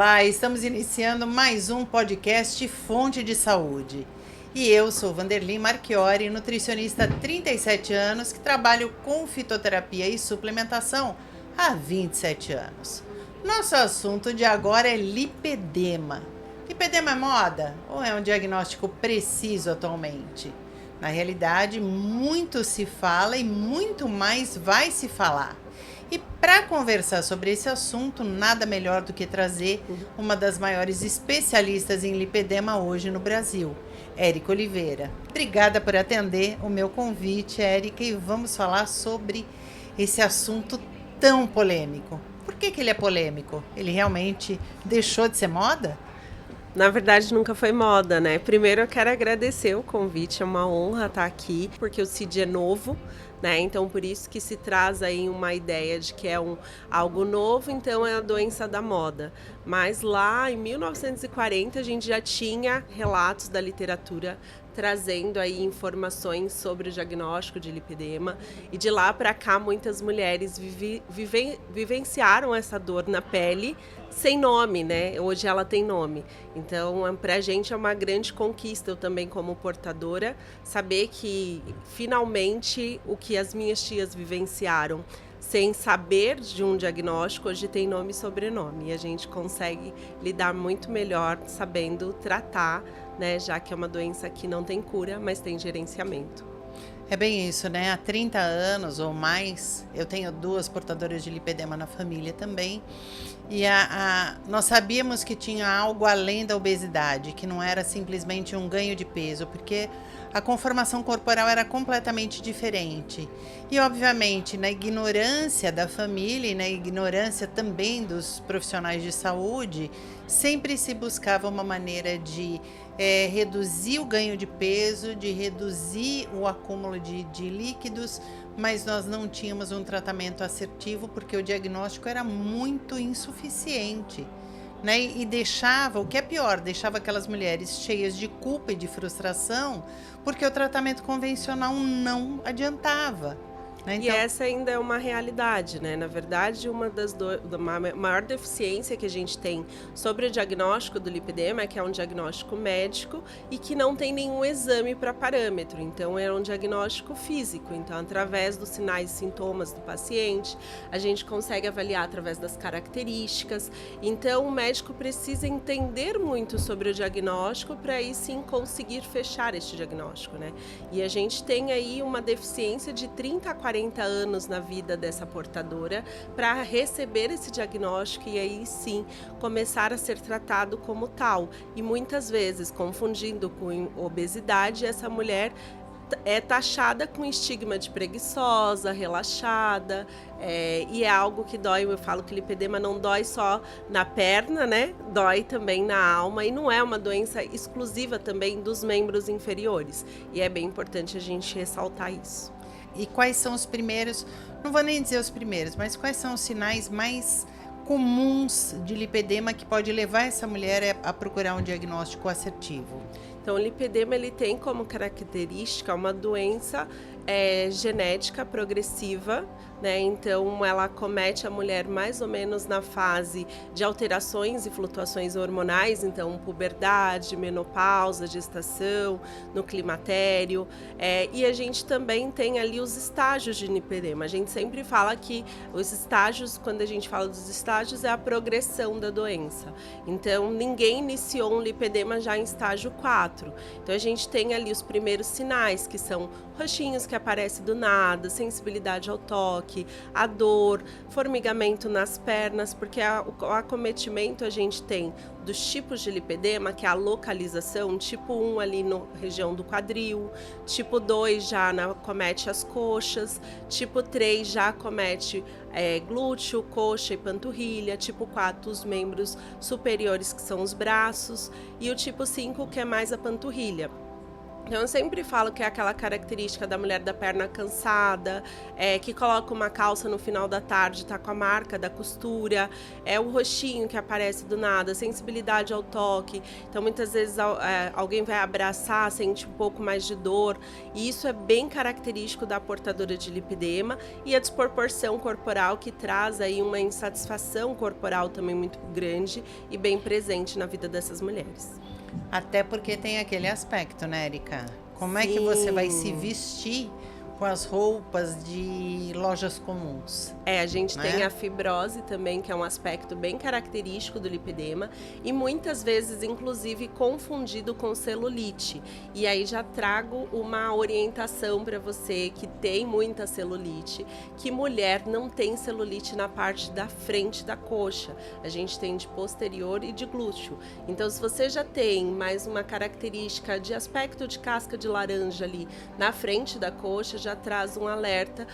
Olá, estamos iniciando mais um podcast Fonte de Saúde. E eu sou Vanderlin Marchiori, nutricionista há 37 anos, que trabalho com fitoterapia e suplementação há 27 anos. Nosso assunto de agora é lipedema. Lipedema é moda ou é um diagnóstico preciso atualmente? Na realidade, muito se fala e muito mais vai se falar. E para conversar sobre esse assunto, nada melhor do que trazer uma das maiores especialistas em lipedema hoje no Brasil, Érica Oliveira. Obrigada por atender o meu convite, Érica, e vamos falar sobre esse assunto tão polêmico. Por que ele é polêmico? Ele realmente deixou de ser moda? Na verdade, nunca foi moda, né? Primeiro, eu quero agradecer o convite, é uma honra estar aqui, porque o CID é novo, né? Então, por isso que se traz aí uma ideia de que é algo novo, então é a doença da moda. Mas lá em 1940, a gente já tinha relatos da literatura trazendo aí informações sobre o diagnóstico de lipedema, e de lá para cá muitas mulheres vivenciaram essa dor na pele sem nome, né? Hoje ela tem nome. Então, para a gente é uma grande conquista, eu também como portadora, saber que finalmente o que as minhas tias vivenciaram sem saber de um diagnóstico, hoje tem nome e sobrenome. E a gente consegue lidar muito melhor sabendo tratar, né, já que é uma doença que não tem cura, mas tem gerenciamento. É bem isso, né? Há 30 anos ou mais, eu tenho 2 portadoras de lipedema na família também. E nós sabíamos que tinha algo além da obesidade, que não era simplesmente um ganho de peso, porque a conformação corporal era completamente diferente. E, obviamente, na ignorância da família e na ignorância também dos profissionais de saúde, sempre se buscava uma maneira de reduzir o ganho de peso, de reduzir o acúmulo de líquidos, mas nós não tínhamos um tratamento assertivo porque o diagnóstico era muito insuficiente, né? E deixava, o que é pior, deixava aquelas mulheres cheias de culpa e de frustração porque o tratamento convencional não adiantava. Então, e essa ainda é uma realidade, né? Na verdade, uma maior deficiência que a gente tem sobre o diagnóstico do lipedema é que é um diagnóstico médico e que não tem nenhum exame para parâmetro. Então, é um diagnóstico físico. Então, através dos sinais e sintomas do paciente, a gente consegue avaliar através das características. Então, o médico precisa entender muito sobre o diagnóstico para aí sim conseguir fechar este diagnóstico, né? E a gente tem aí uma deficiência de 30 a 40 anos na vida dessa portadora para receber esse diagnóstico e aí sim começar a ser tratado como tal. E muitas vezes, confundindo com obesidade, essa mulher é taxada com estigma de preguiçosa, relaxada, e é algo que dói. Eu falo que lipedema não dói só na perna, né? Dói também na alma e não é uma doença exclusiva também dos membros inferiores. E é bem importante a gente ressaltar isso. E quais são os primeiros, não vou nem dizer os primeiros, mas quais são os sinais mais comuns de lipedema que pode levar essa mulher a procurar um diagnóstico assertivo? Então, o lipedema ele tem como característica uma doença genética progressiva, né? Então, ela acomete a mulher mais ou menos na fase de alterações e flutuações hormonais, então puberdade, menopausa, gestação, no climatério, e a gente também tem ali os estágios de lipedema. A gente sempre fala que os estágios, quando a gente fala dos estágios, é a progressão da doença. Então, ninguém iniciou um lipedema já em estágio 4. Então, a gente tem ali os primeiros sinais, que são roxinhos que aparecem do nada, sensibilidade ao toque, a dor, formigamento nas pernas, porque o acometimento a gente tem dos tipos de lipedema, que é a localização, tipo 1 ali na região do quadril, tipo 2 já acomete as coxas, tipo 3 já acomete glúteo, coxa e panturrilha, tipo 4 os membros superiores, que são os braços, e o tipo 5 que é mais a panturrilha. Então, eu sempre falo que é aquela característica da mulher da perna cansada, que coloca uma calça no final da tarde, tá com a marca da costura, é o roxinho que aparece do nada, sensibilidade ao toque. Então, muitas vezes alguém vai abraçar, sente um pouco mais de dor, e isso é bem característico da portadora de lipedema, e a desproporção corporal que traz aí uma insatisfação corporal também muito grande e bem presente na vida dessas mulheres. Até porque tem aquele aspecto, né, Erika? Como é que você vai se Sim. vestir com as roupas de lojas comuns, A gente tem né? a fibrose também, que é um aspecto bem característico do lipedema e muitas vezes, inclusive, confundido com celulite. E aí já trago uma orientação para você que tem muita celulite, que mulher não tem celulite na parte da frente da coxa. A gente tem de posterior e de glúteo. Então, se você já tem mais uma característica de aspecto de casca de laranja ali na frente da coxa, já traz um alerta,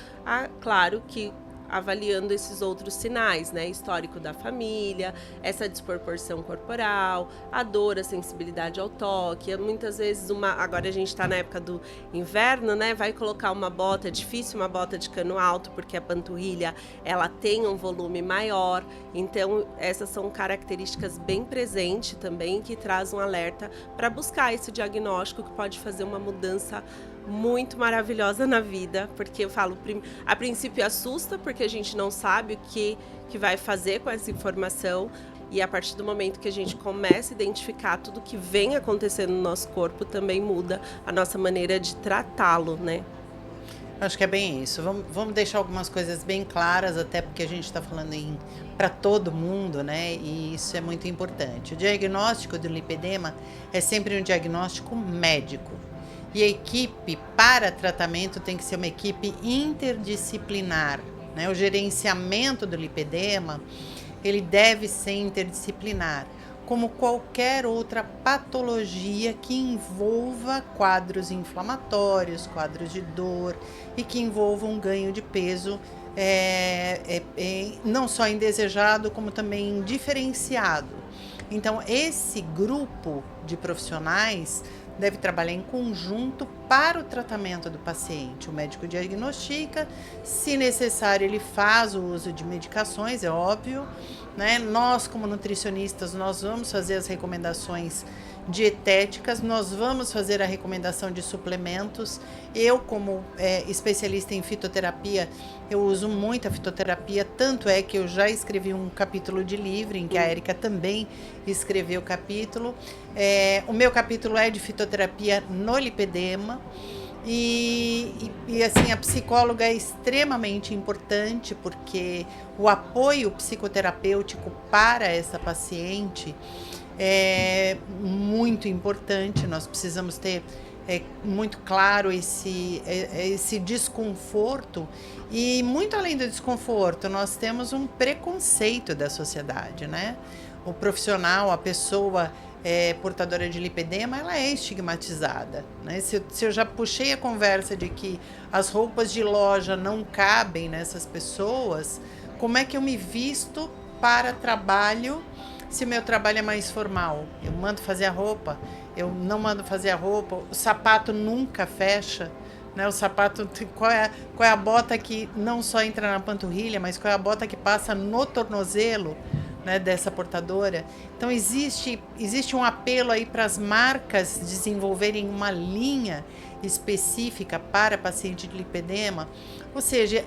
claro que avaliando esses outros sinais, né? Histórico da família, essa desproporção corporal, a dor, a sensibilidade ao toque. Muitas vezes, agora a gente está na época do inverno, né? Vai colocar uma bota, é difícil uma bota de cano alto, porque a panturrilha ela tem um volume maior. Então, essas são características bem presentes também, que traz um alerta para buscar esse diagnóstico que pode fazer uma mudança muito maravilhosa na vida, porque eu falo, a princípio assusta, porque a gente não sabe o que vai fazer com essa informação, e a partir do momento que a gente começa a identificar tudo que vem acontecendo no nosso corpo, também muda a nossa maneira de tratá-lo, né? Acho que é bem isso. Vamos deixar algumas coisas bem claras, até porque a gente está falando para todo mundo, né? E isso é muito importante. O diagnóstico do lipedema é sempre um diagnóstico médico. E a equipe para tratamento tem que ser uma equipe interdisciplinar, né? O gerenciamento do lipedema, ele deve ser interdisciplinar, como qualquer outra patologia que envolva quadros inflamatórios, quadros de dor e que envolva um ganho de peso não só indesejado, como também diferenciado. Então, esse grupo de profissionais deve trabalhar em conjunto para o tratamento do paciente. O médico diagnostica, se necessário ele faz o uso de medicações, é óbvio, né? Nós, como nutricionistas, nós vamos fazer as recomendações dietéticas, nós vamos fazer a recomendação de suplementos. Eu, como especialista em fitoterapia, eu uso muito a fitoterapia, tanto é que eu já escrevi um capítulo de livro, em que a Érica também escreveu o capítulo. O meu capítulo é de fitoterapia no lipedema. E assim, a psicóloga é extremamente importante, porque o apoio psicoterapêutico para essa paciente é muito importante. Nós precisamos ter muito claro esse desconforto, e muito além do desconforto, nós temos um preconceito da sociedade, né? O profissional, a pessoa portadora de lipedema, ela é estigmatizada, né? Se eu já puxei a conversa de que as roupas de loja não cabem nessas pessoas, como é que eu me visto para trabalho se o meu trabalho é mais formal? Eu mando fazer a roupa, eu não mando fazer a roupa, o sapato nunca fecha, né? O sapato, qual é a bota que não só entra na panturrilha, mas qual é a bota que passa no tornozelo, né, dessa portadora? Então existe um apelo aí para as marcas desenvolverem uma linha específica para paciente de lipedema, ou seja,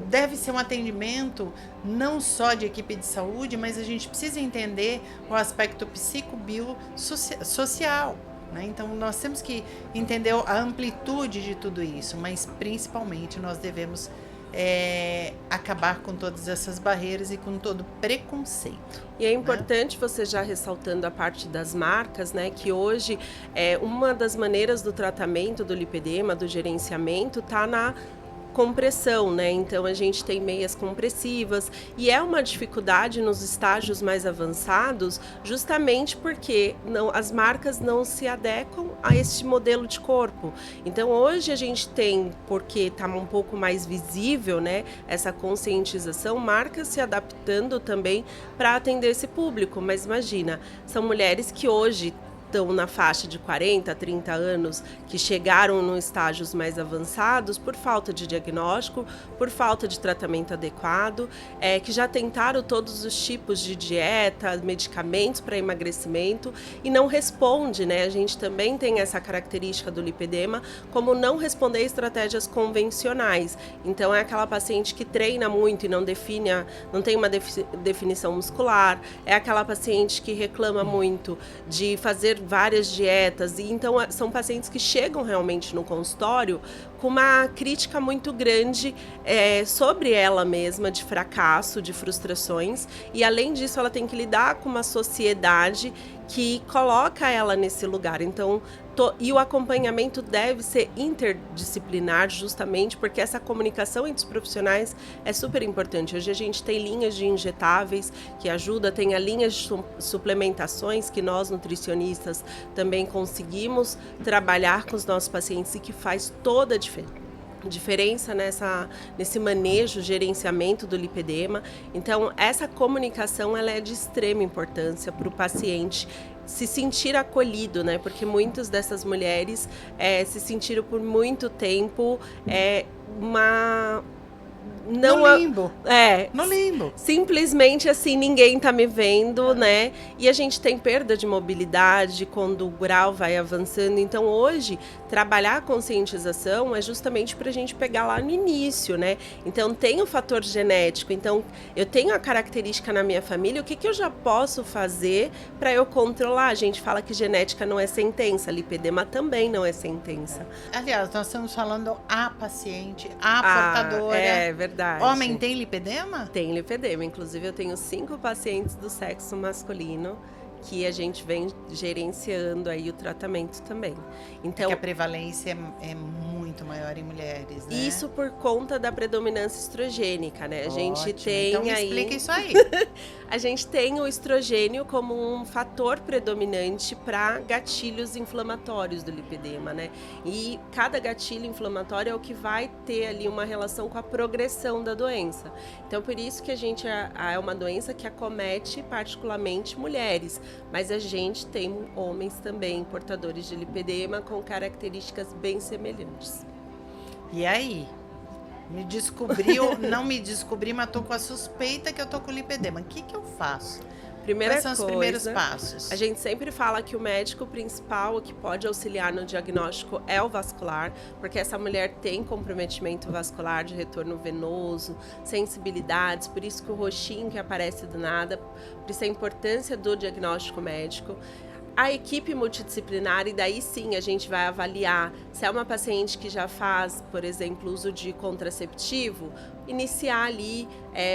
deve ser um atendimento não só de equipe de saúde, mas a gente precisa entender o aspecto psicobiosocial, né? Então nós temos que entender a amplitude de tudo isso, mas principalmente nós devemos acabar com todas essas barreiras e com todo preconceito. E é importante, né, você já ressaltando a parte das marcas, né, que hoje uma das maneiras do tratamento do lipedema, do gerenciamento, está na compressão, né? Então a gente tem meias compressivas, e é uma dificuldade nos estágios mais avançados, justamente porque as marcas não se adequam a este modelo de corpo. Então hoje a gente tem, porque está um pouco mais visível, né, essa conscientização, marcas se adaptando também para atender esse público. Mas imagina, são mulheres que hoje estão na faixa de 40, 30 anos, que chegaram em estágios mais avançados por falta de diagnóstico, por falta de tratamento adequado, que já tentaram todos os tipos de dieta, medicamentos para emagrecimento e não responde, né? A gente também tem essa característica do lipedema, como não responder a estratégias convencionais. Então é aquela paciente que treina muito e não tem uma definição muscular, é aquela paciente que reclama muito de fazer várias dietas, e então são pacientes que chegam realmente no consultório com uma crítica muito grande sobre ela mesma, de fracasso, de frustrações, e além disso ela tem que lidar com uma sociedade que coloca ela nesse lugar. Então, e o acompanhamento deve ser interdisciplinar, justamente porque essa comunicação entre os profissionais é super importante. Hoje a gente tem linhas de injetáveis que ajudam, tem a linha de suplementações que nós, nutricionistas, também conseguimos trabalhar com os nossos pacientes e que faz toda a diferença nesse manejo, gerenciamento do lipedema. Então, essa comunicação ela é de extrema importância para o paciente se sentir acolhido, né? Porque muitas dessas mulheres se sentiram por muito tempo no limbo. No limbo. Simplesmente assim, ninguém tá me vendo, né? E a gente tem perda de mobilidade quando o grau vai avançando. Então, hoje, trabalhar a conscientização é justamente pra gente pegar lá no início, né? Então, tem o fator genético. Então, eu tenho a característica na minha família, o que eu já posso fazer para eu controlar? A gente fala que genética não é sentença, lipedema também não é sentença. Aliás, nós estamos falando a paciente, a portadora. É verdade. Homem tem lipedema? Tem lipedema. Inclusive, eu tenho 5 pacientes do sexo masculino que a gente vem gerenciando aí o tratamento também. Então, que a prevalência é muito maior em mulheres, né? Isso por conta da predominância estrogênica, né? A gente tem então me explica isso aí. A gente tem o estrogênio como um fator predominante para gatilhos inflamatórios do lipedema, né? E cada gatilho inflamatório é o que vai ter ali uma relação com a progressão da doença. Então, por isso que a gente é uma doença que acomete particularmente mulheres, mas a gente tem homens também portadores de lipedema com características bem semelhantes. E aí? Me descobriu, não me descobri, mas tô com a suspeita que eu tô com lipedema. O que eu faço? Quais são os primeiros passos? A gente sempre fala que o médico principal que pode auxiliar no diagnóstico é o vascular, porque essa mulher tem comprometimento vascular de retorno venoso, sensibilidades, por isso que o roxinho que aparece do nada, por isso a importância do diagnóstico médico. A equipe multidisciplinar, e daí sim a gente vai avaliar se é uma paciente que já faz, por exemplo, uso de contraceptivo, iniciar ali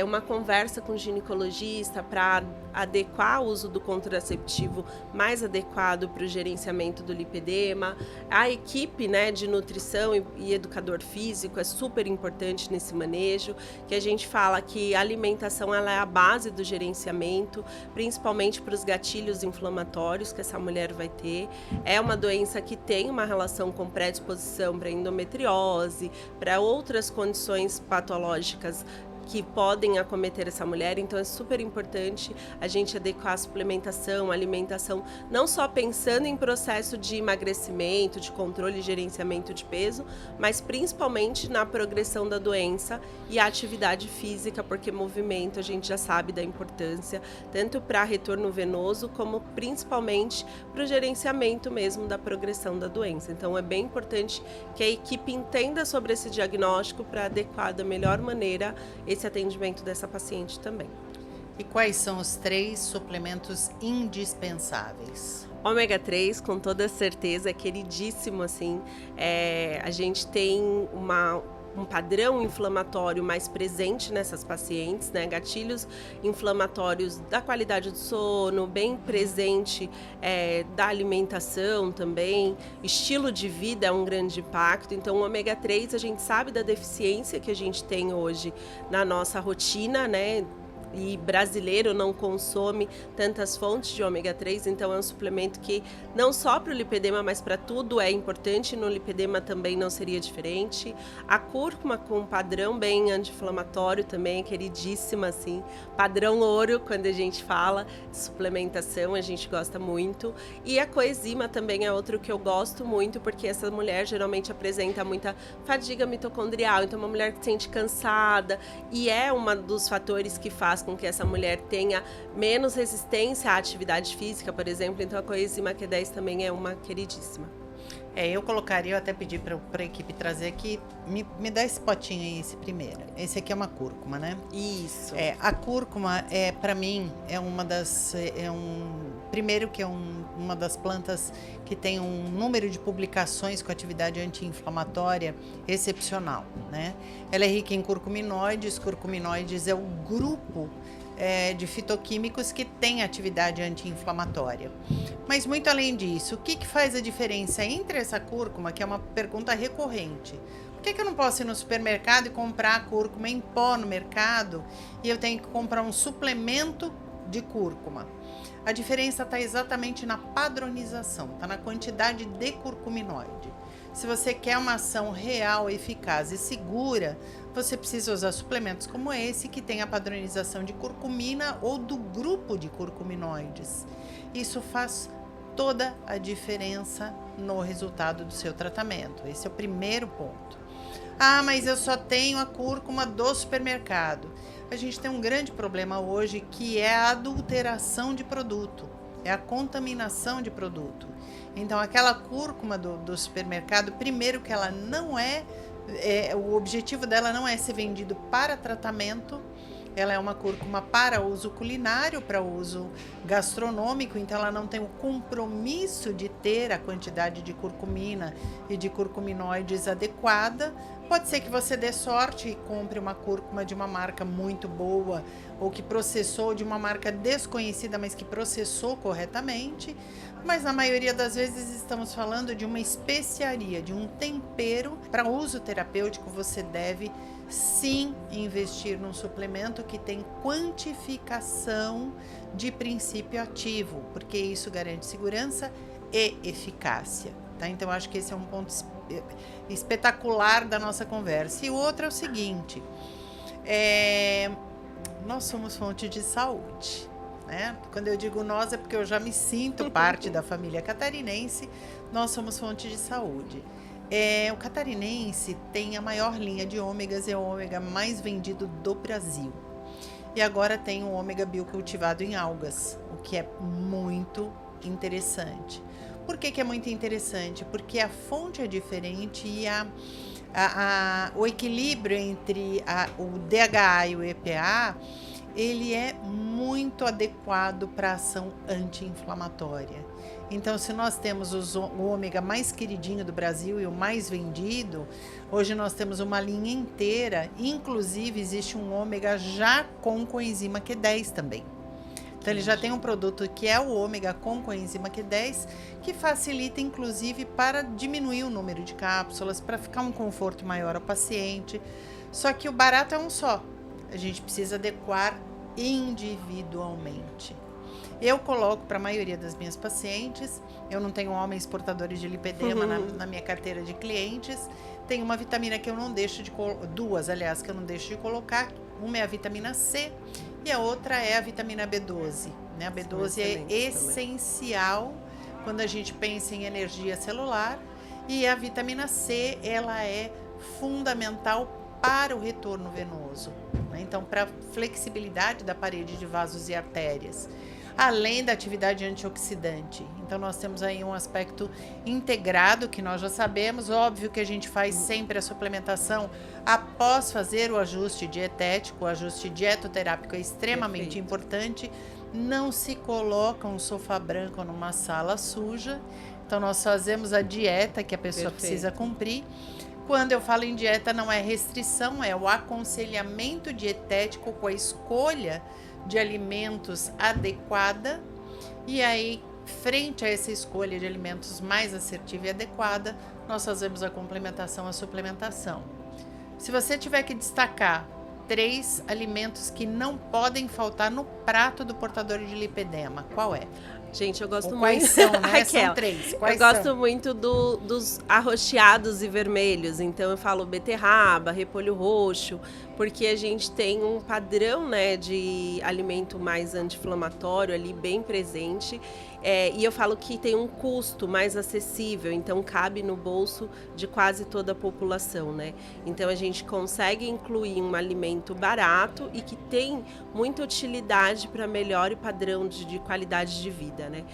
uma conversa com o ginecologista para adequar o uso do contraceptivo mais adequado para o gerenciamento do lipedema. A equipe, né, de nutrição e educador físico é super importante nesse manejo, que a gente fala que a alimentação ela é a base do gerenciamento, principalmente para os gatilhos inflamatórios que essa mulher vai ter. É uma doença que tem uma relação com predisposição para endometriose, para outras condições patológicas que podem acometer essa mulher, então é super importante a gente adequar a suplementação, a alimentação, não só pensando em processo de emagrecimento, de controle e gerenciamento de peso, mas principalmente na progressão da doença e a atividade física, porque movimento a gente já sabe da importância, tanto para retorno venoso, como principalmente para o gerenciamento mesmo da progressão da doença. Então é bem importante que a equipe entenda sobre esse diagnóstico para adequar da melhor maneira esse atendimento dessa paciente também. E quais são os 3 suplementos indispensáveis? Ômega 3, com toda certeza, é queridíssimo, assim. A gente tem um padrão inflamatório mais presente nessas pacientes, né? Gatilhos inflamatórios da qualidade do sono, bem presente da alimentação também, estilo de vida é um grande impacto. Então, o ômega 3, a gente sabe da deficiência que a gente tem hoje na nossa rotina, né? e brasileiro não consome tantas fontes de ômega 3, então é um suplemento que não só para o lipedema, mas para tudo é importante, no lipedema também não seria diferente. A cúrcuma com padrão bem anti-inflamatório também, queridíssima, assim, padrão ouro quando a gente fala suplementação, a gente gosta muito. E a coenzima também é outro que eu gosto muito, porque essa mulher geralmente apresenta muita fadiga mitocondrial, então uma mulher que se sente cansada, e é um dos fatores que faz com que essa mulher tenha menos resistência à atividade física, por exemplo. Então a coenzima Q10 também é uma queridíssima. Eu colocaria, eu até pedi para a equipe trazer aqui, me dá esse potinho aí, esse primeiro. Esse aqui é uma cúrcuma, né? Isso. A cúrcuma, para mim, é uma das... primeiro que é uma das plantas que tem um número de publicações com atividade anti-inflamatória excepcional, né? Ela é rica em curcuminoides. Curcuminoides é o grupo de fitoquímicos que tem atividade anti-inflamatória. Mas muito além disso, o que faz a diferença entre essa cúrcuma, que é uma pergunta recorrente? Por que eu não posso ir no supermercado e comprar a cúrcuma em pó no mercado e eu tenho que comprar um suplemento de cúrcuma? A diferença está exatamente na padronização, está na quantidade de curcuminoide. Se você quer uma ação real, eficaz e segura, você precisa usar suplementos como esse, que tem a padronização de curcumina ou do grupo de curcuminoides. Isso faz toda a diferença no resultado do seu tratamento. Esse é o primeiro ponto. Mas eu só tenho a cúrcuma do supermercado. A gente tem um grande problema hoje, que é a adulteração de produto, é a contaminação de produto. Então, aquela cúrcuma do supermercado, primeiro que ela não o objetivo dela não é ser vendido para tratamento. Ela é uma cúrcuma para uso culinário, para uso gastronômico, então ela não tem o compromisso de ter a quantidade de curcumina e de curcuminoides adequada. Pode ser que você dê sorte e compre uma cúrcuma de uma marca muito boa, ou que processou de uma marca desconhecida, mas que processou corretamente. Mas na maioria das vezes estamos falando de uma especiaria, de um tempero para uso terapêutico. Você deve sim investir num suplemento que tem quantificação de princípio ativo, porque isso garante segurança e eficácia, tá? Então eu acho que esse é um ponto espetacular da nossa conversa. E o outro é o seguinte, nós somos fonte de saúde, né? Quando eu digo nós é porque eu já me sinto parte da família catarinense. Nós somos fonte de saúde. O catarinense tem a maior linha de ômegas, é o ômega mais vendido do Brasil. E agora tem o ômega biocultivado em algas, o que é muito interessante. Por que é muito interessante? Porque a fonte é diferente e o equilíbrio entre o DHA e o EPA, ele é muito adequado para a ação anti-inflamatória. Então, se nós temos o ômega mais queridinho do Brasil e o mais vendido, hoje nós temos uma linha inteira, inclusive existe um ômega já com coenzima Q10 também. Então, ele já tem um produto que é o ômega com coenzima Q10, que facilita, inclusive, para diminuir o número de cápsulas, para ficar um conforto maior ao paciente. Só que o barato é um só. A gente precisa adequar individualmente. Eu coloco para a maioria das minhas pacientes, eu não tenho homens portadores de lipedema na minha carteira de clientes. Tem uma vitamina que eu não deixo duas, aliás, que eu não deixo de colocar. Uma é a vitamina C e a outra é a vitamina B12, né? A B12 é essencial quando a gente pensa em energia celular, e a vitamina C, ela é fundamental para o retorno venoso, né? Então, para a flexibilidade da parede de vasos e artérias, além da atividade antioxidante. Então, nós temos aí um aspecto integrado que nós já sabemos. Óbvio que a gente faz sempre a suplementação após fazer o ajuste dietético. O ajuste dietoterápico é extremamente importante. Não se coloca um sofá branco numa sala suja. Então, nós fazemos a dieta que a pessoa precisa cumprir. Quando eu falo em dieta, não é restrição, é o aconselhamento dietético com a escolha de alimentos adequada. E aí, frente a essa escolha de alimentos mais assertiva e adequada, nós fazemos a complementação, a suplementação. Se você tiver que destacar 3 alimentos que não podem faltar no prato do portador de lipedema. Qual é? Gente, eu gosto Ou muito. quais são, né? Raquel, São 3. Quais eu gosto são? muito dos arroxeados e vermelhos. Então eu falo beterraba, repolho roxo, porque a gente tem um padrão, né, de alimento mais anti-inflamatório ali bem presente. E eu falo que tem um custo mais acessível, então cabe no bolso de quase toda a população, né? Então a gente consegue incluir um alimento barato e que tem muita utilidade para melhor e padrão de qualidade de vida, né?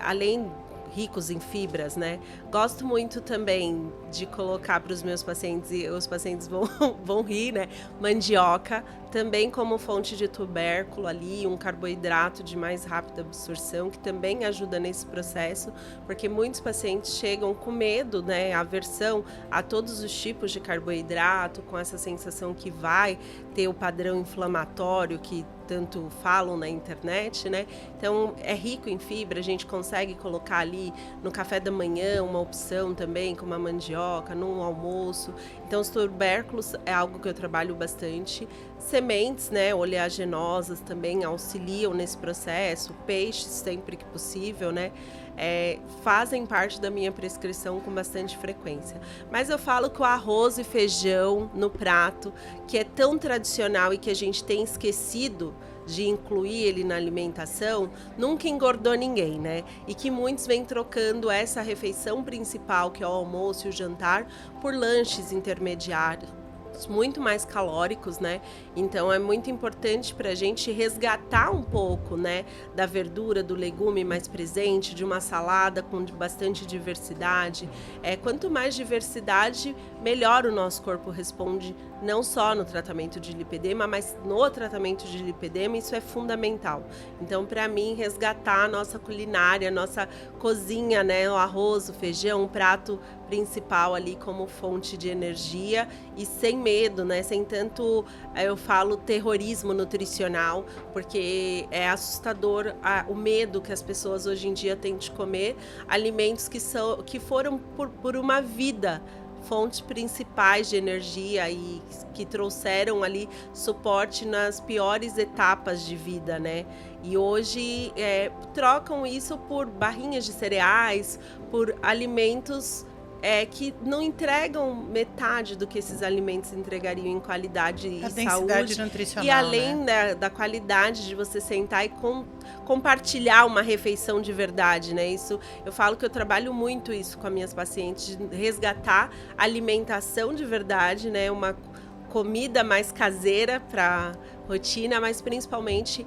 Além ricos em fibras, né? Gosto muito também de colocar para os meus pacientes, e os pacientes vão rir, né? Mandioca, também como fonte de tubérculo ali, um carboidrato de mais rápida absorção, que também ajuda nesse processo, porque muitos pacientes chegam com medo, né? Aversão a todos os tipos de carboidrato, com essa sensação que vai ter o padrão inflamatório que tanto falam na internet, né? Então, é rico em fibra, a gente consegue colocar ali no café da manhã uma opção também, como a mandioca, no almoço. Então, os tubérculos é algo que eu trabalho bastante. Sementes, né, oleaginosas também auxiliam nesse processo. Peixes, sempre que possível, né? Fazem parte da minha prescrição com bastante frequência. Mas eu falo que o arroz e feijão no prato, que é tão tradicional e que a gente tem esquecido de incluir ele na alimentação, nunca engordou ninguém, né? E que muitos vêm trocando essa refeição principal, que é o almoço e o jantar, por lanches intermediários, muito mais calóricos, né? Então é muito importante para a gente resgatar um pouco, né, da verdura, do legume mais presente, de uma salada com bastante diversidade. Quanto mais diversidade, melhor o nosso corpo responde, não só no tratamento de lipedema, mas no tratamento de lipedema, isso é fundamental. Então, para mim, resgatar a nossa culinária, a nossa cozinha, né, o arroz, o feijão, um prato principal ali como fonte de energia e sem medo, né, sem tanto, eu falo, terrorismo nutricional, porque é assustador o medo que as pessoas hoje em dia têm de comer alimentos que foram por uma vida fontes principais de energia e que trouxeram ali suporte nas piores etapas de vida, né? E hoje trocam isso por barrinhas de cereais, por alimentos que não entregam metade do que esses alimentos entregariam em qualidade e saúde. Nutricional, e além, né, da qualidade de você sentar e compartilhar uma refeição de verdade, né? Isso, eu falo que eu trabalho muito isso com as minhas pacientes, de resgatar alimentação de verdade, né? Uma comida mais caseira para rotina, mas principalmente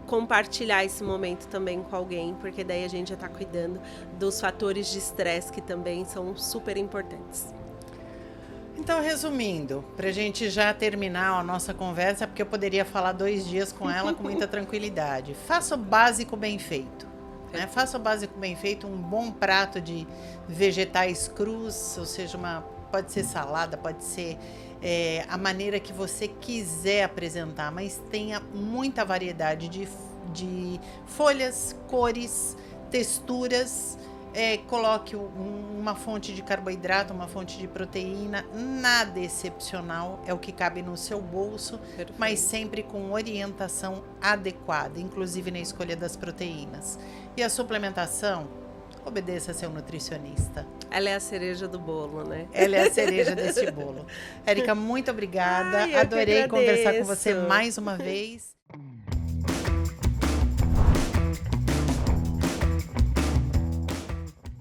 compartilhar esse momento também com alguém, porque daí a gente já está cuidando dos fatores de estresse que também são super importantes. Então, resumindo, para a gente já terminar a nossa conversa, porque eu poderia falar 2 dias com ela com muita tranquilidade. Faça o básico bem feito. Né? Faça o básico bem feito, um bom prato de vegetais crus, ou seja, pode ser salada, pode ser a maneira que você quiser apresentar, mas tenha muita variedade de folhas, cores, texturas. Coloque uma fonte de carboidrato, uma fonte de proteína, nada excepcional, é o que cabe no seu bolso, perfeito, mas sempre com orientação adequada, inclusive na escolha das proteínas. E a suplementação, obedeça a seu nutricionista. Ela é a cereja do bolo, né? Ela é a cereja desse bolo. Érica, muito obrigada. Adorei conversar com você mais uma vez.